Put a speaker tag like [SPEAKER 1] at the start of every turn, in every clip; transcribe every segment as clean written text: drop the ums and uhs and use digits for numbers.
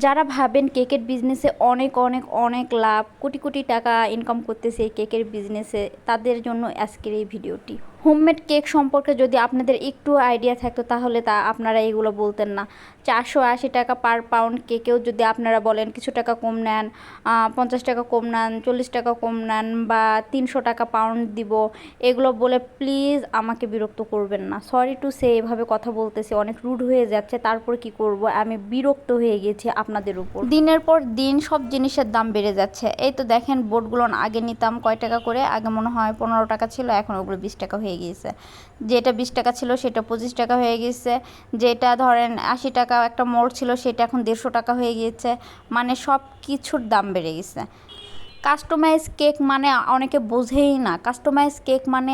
[SPEAKER 1] যারা ভাবেন কেকের বিজনেসে অনেক অনেক অনেক লাভ, কোটি কোটি টাকা ইনকাম করতেছে এই কেকের বিজনেসে, তাদের জন্য আজকের এই ভিডিওটি। হোমমেড কেক সম্পর্কে যদি আপনাদের একটু আইডিয়া থাকতো তাহলে আপনারা এগুলো বলতেন না। 480 টাকা পার পাউন্ড কেকেও যদি আপনারা বলেন কিছু টাকা কম নেন, 50 টাকা কম নেন, 40 টাকা কম নেন, বা 300 টাকা পাউন্ড দিব, এগুলো বলে প্লিজ আমাকে বিরক্ত করবেন না। সরি টু সে, এভাবে কথা বলতেছি অনেক রুড হয়ে যাচ্ছে, তারপর কি করব, আমি বিরক্ত হয়ে গেছি আপনাদের উপর। দিনের পর দিন সব জিনিসের দাম বেড়ে যাচ্ছে। এই তো দেখেন বোর্ডগুলো আগে নিতাম কয় টাকা করে, আগে মনে হয় 15 টাকা ছিল, এখন ওগুলো 20 টাকা হয়ে গিয়েছে। যেটা 20 টাকা ছিল সেটা 25 টাকা হয়ে গিয়েছে। যেটা ধরেন 80 টাকা একটা মোড় ছিল সেটা এখন 150 টাকা হয়ে গিয়েছে। মানে সব কিছুর দাম বেড়ে গেছে। কাস্টমাইজ কেক মানে অনেকে বোঝেই না। কাস্টমাইজ কেক মানে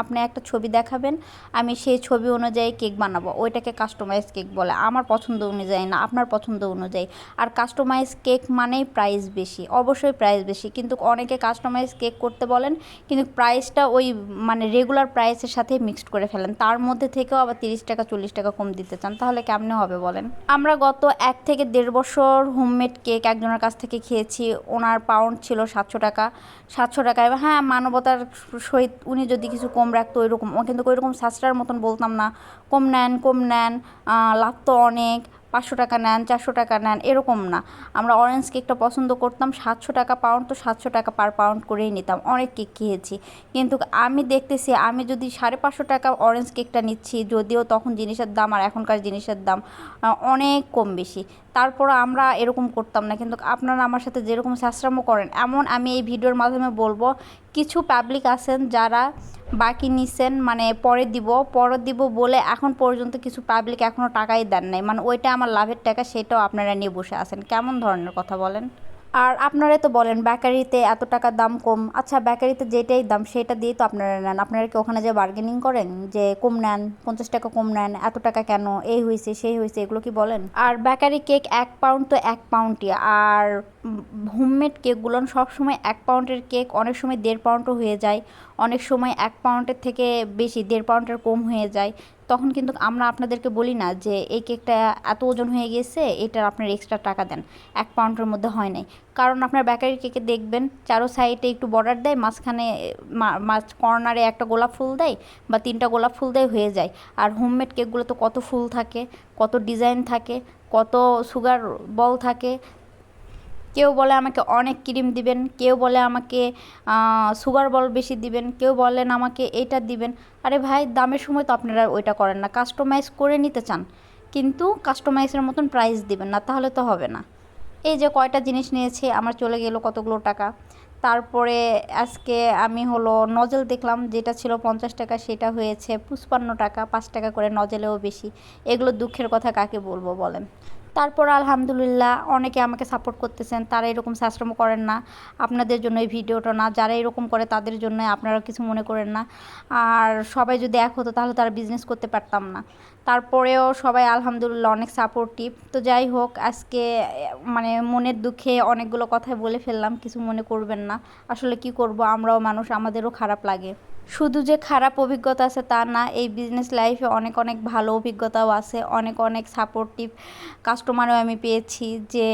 [SPEAKER 1] আপনি একটা ছবি দেখাবেন, আমি সেই ছবি অনুযায়ী কেক বানাবো, ওইটাকে কাস্টমাইজ কেক বলে। আমার পছন্দ অনুযায়ী না, আপনার পছন্দ অনুযায়ী। আর কাস্টমাইজ কেক মানেই প্রাইস বেশি, অবশ্যই প্রাইস বেশি। কিন্তু অনেকে কাস্টমাইজ কেক করতে বলেন, কিন্তু প্রাইসটা ওই মানে রেগুলার প্রাইসের সাথে মিক্সড করে ফেলেন, তার মধ্যে থেকেও আবার 30 টাকা 40 টাকা কম দিতে চান, তাহলে কেমনে হবে বলেন। আমরা গত 1 থেকে 1.5 বছর হোমমেড কেক একজনের কাছ থেকে খেয়েছি। ওনার পাউন্ড ছিল 700 টাকা। 700 টাকায় হ্যাঁ, মানবতার সহিত উনি যদি কিছু কম রাখতো ওইরকম, কিন্তু ওইরকম সাশ্রয়ের মতন বলতাম না কম নেন কম নেন, লাভ তো অনেক, 500 টাকা নেন, 400 টাকা নেন, এরকম না। আমরা অরেঞ্জ কেকটা পছন্দ করতাম, 700 টাকা পাউন্ড, তো 700 টাকা পার পাউন্ড করেই নিতাম। অনেক কেক খেয়েছি, কিন্তু আমি দেখতেছি আমি যদি 550 টাকা অরেঞ্জ কেকটা নিচ্ছি, যদিও তখন জিনিসের দাম আর এখনকার জিনিসের দাম অনেক কম বেশি, তারপর আমরা এরকম করতাম না। কিন্তু আপনারা আমার সাথে যেরকম শাস্ত্রাম্য করেন, এমন আমি এই ভিডিওর মাধ্যমে বলবো, কিছু পাবলিক আছেন যারা বাকি নিছেন, মানে পরে দিব বলে এখন পর্যন্ত কিছু পাবলিক এখনও টাকাই দেন নাই, মানে ওইটা আমার লাভের টাকা, সেটাও আপনারা নিয়ে বসে আছেন। কেমন ধরনের কথা বলেন। আর আপনারাই তো বলেন বেকারিতে এত টাকা দাম কম। আচ্ছা, বেকারিতে যেটাই দাম সেটা দিয়ে তো আপনারা নেন। আপনারা কি ওখানে যে বার্গেনিং করেন যে কম নেন, 50 টাকা কম নেন, এত টাকা কেন, এই হয়েছে সেই হয়েছে, এগুলো কি বলেন? আর বেকারি কেক 1 পাউন্ড তো 1 পাউন্ডই। আর হোমমেড কেকগুলো সবসময় 1 পাউন্ডের কেক অনেক সময় 1.5 পাউন্ডও হয়ে যায়, অনেক সময় 1 পাউন্ডের থেকে বেশি 1.5 পাউন্ডের কম হয়ে যায়। তখন কিন্তু আমরা আপনাদেরকে বলি না যে এই কেকটা এত ওজন হয়ে গেছে, এটার আপনার এক্সট্রা টাকা দেন, 1 পাউন্ডের মধ্যে হয় নাই। কারণ আপনার বেকারি কেকে দেখবেন চারো সাইডে একটু বর্ডার দেয়, মাঝখানে কর্নারে একটা গোলাপ ফুল দেয় বা 3টা গোলাপ ফুল দেয়, হয়ে যায়। আর হোমমেড কেকগুলো তো কত ফুল থাকে, কত ডিজাইন থাকে, কত সুগার বল থাকে। কেউ বলে আমাকে অনেক ক্রিম দিবেন, কেউ বলে আমাকে সুগার বল বেশি দিবেন, কেউ বলেন আমাকে এইটা দিবেন। আরে ভাই, দামের সময় তো আপনারা ওইটা করেন না, কাস্টমাইজ করে নিতে চান, কিন্তু কাস্টমাইজের মতন প্রাইস দিবেন না, তাহলে তো হবে না। এই যে কয়টা জিনিস নিয়েছে, আমার চলে গেল কতগুলো টাকা। তারপরে আজকে আমি হলো নজেল দেখলাম, যেটা ছিল 50 টাকা সেটা হয়েছে 55 টাকা, 5 টাকা করে নজেলেও বেশি। এগুলো দুঃখের কথা কাকে বলবো বলেন। তারপর আলহামদুলিল্লাহ অনেকে আমাকে সাপোর্ট করতেছেন, তারা এরকম শাস্ত্রম করেন না। আপনাদের জন্য এই ভিডিওটা না, যারা এরকম করে তাদের জন্য, আপনারা কিছু মনে করেন না। আর সবাই যদি এক হতো তাহলে তারা বিজনেস করতে পারতাম না। তারপরেও সবাই আলহামদুলিল্লাহ অনেক সাপোর্টিভ। তো যাই হোক, আজকে মানে মনের দুঃখে অনেকগুলো কথাই বলে ফেললাম, কিছু মনে করবেন না। আসলে কি করব, আমরাও মানুষ, আমাদেরও খারাপ লাগে। শুধু যে খারাপ অভিজ্ঞতা আছে তা না, এই বিজনেস লাইফে অনেক অনেক ভালো অভিজ্ঞতাও আছে, অনেক অনেক সাপোর্টিভ কাস্টমারও আমি পেয়েছি, যে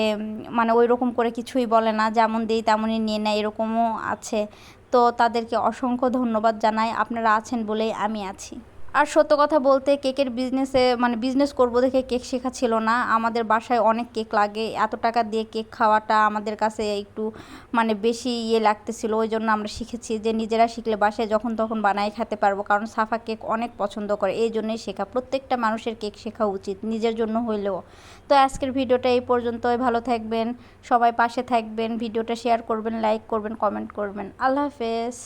[SPEAKER 1] মানে ওই রকম করে কিছুই বলে না, যেমন দেই তেমনই নিয়ে নেয়, এরকমও আছে। তো তাদেরকে অসংখ্য ধন্যবাদ জানাই, আপনারা আছেন বলেই আমি আছি। আর সত্য কথা বলতে, কেকের বিজনেসে মানে বিজনেস করবো দেখে কেক শেখা ছিল না। আমাদের বাসায় অনেক কেক লাগে, এত টাকা দিয়ে কেক খাওয়াটা আমাদের কাছে একটু মানে বেশি লাগতেছিল। ওই জন্য আমরা শিখেছি যে নিজেরা শিখলে বাসায় যখন তখন বানাই খেতে পারবো, কারণ সাফা কেক অনেক পছন্দ করে, এই জন্যই শেখা। প্রত্যেকটা মানুষের কেক শেখা উচিত, নিজের জন্য হইলেও। তো আজকের ভিডিওটা এই পর্যন্তই। ভালো থাকবেন, সবাই পাশে থাকবেন, ভিডিওটা শেয়ার করবেন, লাইক করবেন, কমেন্ট করবেন। আল্লাহ হাফেজ।